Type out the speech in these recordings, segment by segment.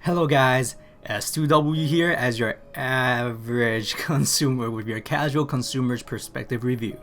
Hello guys, S2W here as your average consumer with your casual consumer's perspective review.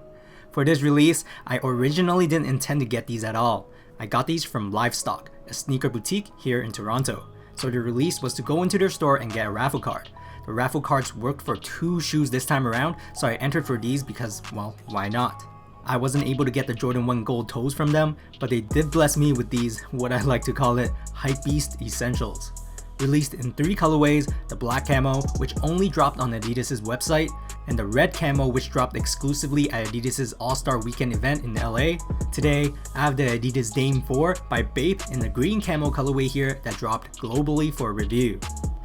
For this release, I originally didn't intend to get these at all. I got these from Livestock, a sneaker boutique here in Toronto. So the release was to go into their store and get a raffle card. The raffle cards worked for 2 shoes this time around, so I entered for these because, well, why not? I wasn't able to get the Jordan 1 gold toes from them, but they did bless me with these, what I like to call it, Hypebeast essentials. Released in 3 colorways, the black camo, which only dropped on Adidas' website, and the red camo, which dropped exclusively at Adidas' All-Star Weekend event in LA. Today, I have the Adidas Dame 4 by BAPE in the green camo colorway here that dropped globally for review.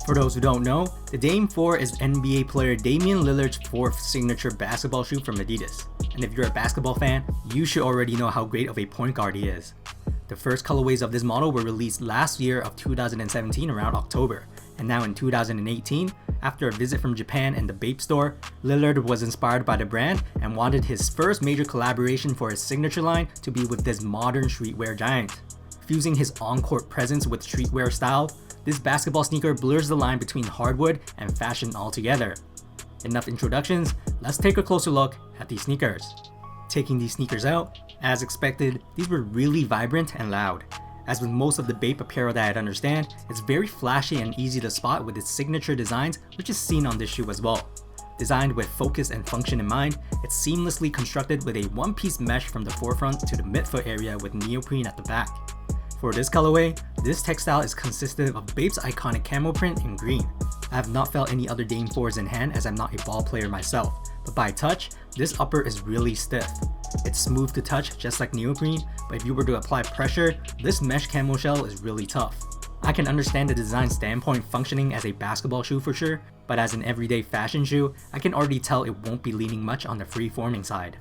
For those who don't know, the Dame 4 is NBA player Damian Lillard's 4th signature basketball shoe from Adidas. And if you're a basketball fan, you should already know how great of a point guard he is. The first colorways of this model were released last year of 2017 around October, and now in 2018, after a visit from Japan and the BAPE store, Lillard was inspired by the brand and wanted his first major collaboration for his signature line to be with this modern streetwear giant. Fusing his on-court presence with streetwear style, this basketball sneaker blurs the line between hardwood and fashion altogether. Enough introductions, let's take a closer look at these sneakers. Taking these sneakers out, as expected, these were really vibrant and loud. As with most of the BAPE apparel that I understand, it's very flashy and easy to spot with its signature designs, which is seen on this shoe as well. Designed with focus and function in mind, it's seamlessly constructed with a one-piece mesh from the forefront to the midfoot area with neoprene at the back. For this colorway, this textile is consistent of BAPE's iconic camo print in green. I have not felt any other Dame 4s in hand as I'm not a ball player myself, but by touch, this upper is really stiff. It's smooth to touch just like neoprene, but if you were to apply pressure, this mesh camo shell is really tough. I can understand the design standpoint functioning as a basketball shoe for sure, but as an everyday fashion shoe, I can already tell it won't be leaning much on the free-forming side.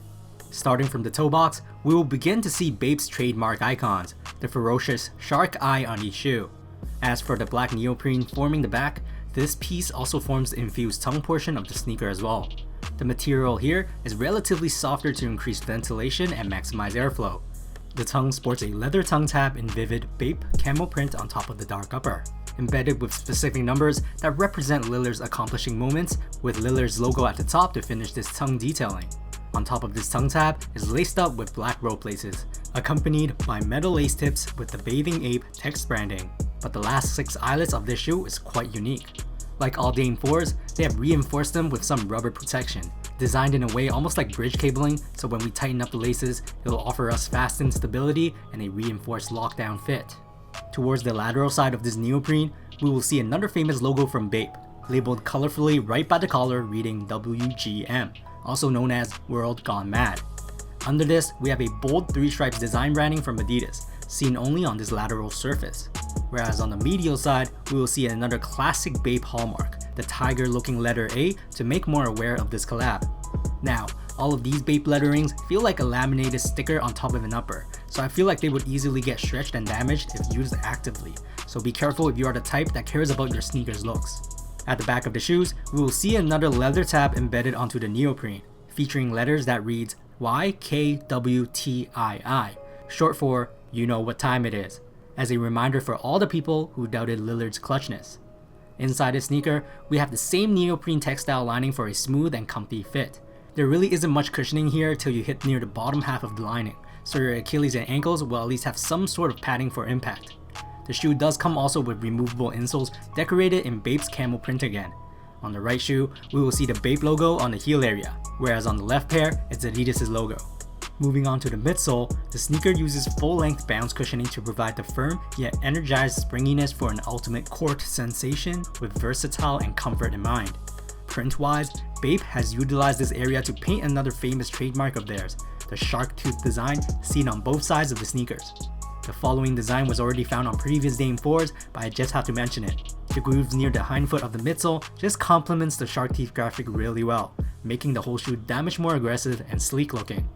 Starting from the toe box, we will begin to see BAPE's trademark icons, the ferocious shark eye on each shoe. As for the black neoprene forming the back, this piece also forms the infused tongue portion of the sneaker as well. The material here is relatively softer to increase ventilation and maximize airflow. The tongue sports a leather tongue tab in vivid BAPE camo print on top of the dark upper, embedded with specific numbers that represent Lillard's accomplishing moments, with Lillard's logo at the top to finish this tongue detailing. On top of this tongue tab is laced up with black rope laces, accompanied by metal lace tips with the Bathing Ape text branding. But the last 6 eyelets of this shoe is quite unique. Like all Dame 4s, they have reinforced them with some rubber protection, designed in a way almost like bridge cabling, so when we tighten up the laces, it will offer us fastened stability and a reinforced lockdown fit. Towards the lateral side of this neoprene, we will see another famous logo from BAPE, labeled colorfully right by the collar reading WGM, also known as World Gone Mad. Under this, we have a bold 3 stripes design branding from Adidas, seen only on this lateral surface. Whereas on the medial side, we will see another classic BAPE hallmark, the tiger looking letter A, to make more aware of this collab. Now, all of these BAPE letterings feel like a laminated sticker on top of an upper, so I feel like they would easily get stretched and damaged if used actively, so be careful if you are the type that cares about your sneakers looks. At the back of the shoes, we will see another leather tab embedded onto the neoprene, featuring letters that reads YKWTII, short for "You know what time it is," as a reminder for all the people who doubted Lillard's clutchness. Inside the sneaker, we have the same neoprene textile lining for a smooth and comfy fit. There really isn't much cushioning here till you hit near the bottom half of the lining, so your Achilles and ankles will at least have some sort of padding for impact. The shoe does come also with removable insoles decorated in BAPE's camo print again. On the right shoe, we will see the BAPE logo on the heel area, whereas on the left pair, it's Adidas' logo. Moving on to the midsole, the sneaker uses full-length bounce cushioning to provide the firm yet energized springiness for an ultimate court sensation with versatile and comfort in mind. Print-wise, BAPE has utilized this area to paint another famous trademark of theirs, the shark tooth design seen on both sides of the sneakers. The following design was already found on previous Dame 4s, but I just have to mention it. The grooves near the hindfoot of the midsole just complements the shark teeth graphic really well, making the whole shoe that much more aggressive and sleek looking.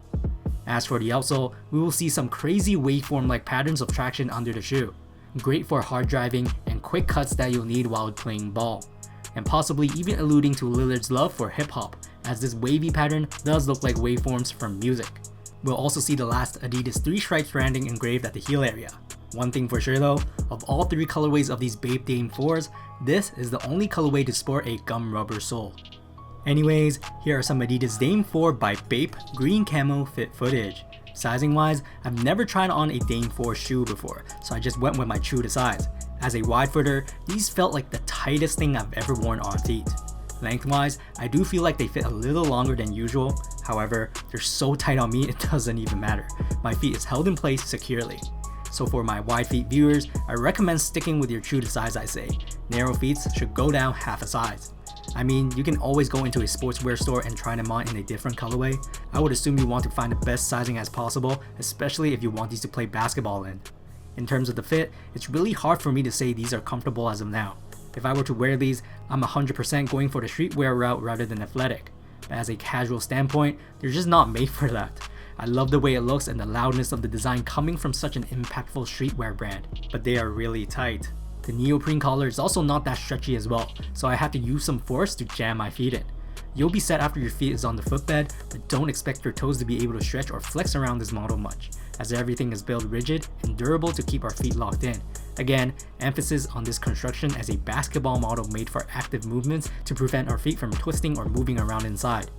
As for the outsole, we will see some crazy waveform-like patterns of traction under the shoe. Great for hard driving and quick cuts that you'll need while playing ball. And possibly even alluding to Lillard's love for hip-hop, as this wavy pattern does look like waveforms from music. We'll also see the last Adidas 3 stripes branding engraved at the heel area. One thing for sure though, of all 3 colorways of these BAPE Dame 4s, this is the only colorway to sport a gum rubber sole. Anyways, here are some Adidas Dame 4 by BAPE Green Camo fit footage. Sizing wise, I've never tried on a Dame 4 shoe before, so I just went with my true to size. As a wide footer, these felt like the tightest thing I've ever worn on feet. Lengthwise, I do feel like they fit a little longer than usual, however, they're so tight on me it doesn't even matter. My feet is held in place securely. So for my wide feet viewers, I recommend sticking with your true to size I say. Narrow feet should go down half a size. I mean, you can always go into a sportswear store and try them on in a different colorway. I would assume you want to find the best sizing as possible, especially if you want these to play basketball in. In terms of the fit, it's really hard for me to say these are comfortable as of now. If I were to wear these, I'm 100% going for the streetwear route rather than athletic. But as a casual standpoint, they're just not made for that. I love the way it looks and the loudness of the design coming from such an impactful streetwear brand, but they are really tight. The neoprene collar is also not that stretchy as well, so I had to use some force to jam my feet in. You'll be set after your feet is on the footbed, but don't expect your toes to be able to stretch or flex around this model much, as everything is built rigid and durable to keep our feet locked in. Again, emphasis on this construction as a basketball model made for active movements to prevent our feet from twisting or moving around inside.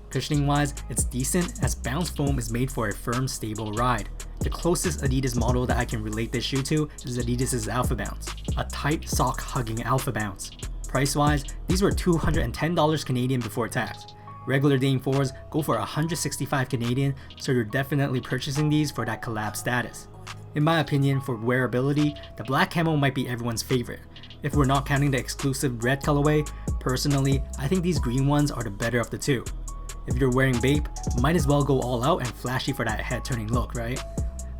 Cushioning wise, it's decent as bounce foam is made for a firm, stable ride. The closest Adidas model that I can relate this shoe to is Adidas' Alpha Bounce, a tight sock hugging Alpha Bounce. Price wise, these were $210 Canadian before tax. Regular Dame 4s go for $165 Canadian, so you're definitely purchasing these for that collab status. In my opinion, for wearability, the black camo might be everyone's favorite. If we're not counting the exclusive red colorway, personally, I think these green ones are the better of the two. If you're wearing BAPE, might as well go all out and flashy for that head-turning look, right?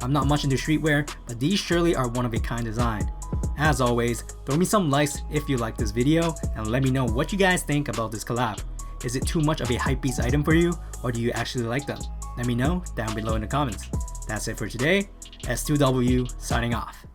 I'm not much into streetwear, but these surely are one of a kind design. As always, throw me some likes if you like this video and let me know what you guys think about this collab. Is it too much of a hypebeast item for you, or do you actually like them? Let me know down below in the comments. That's it for today. S2W signing off.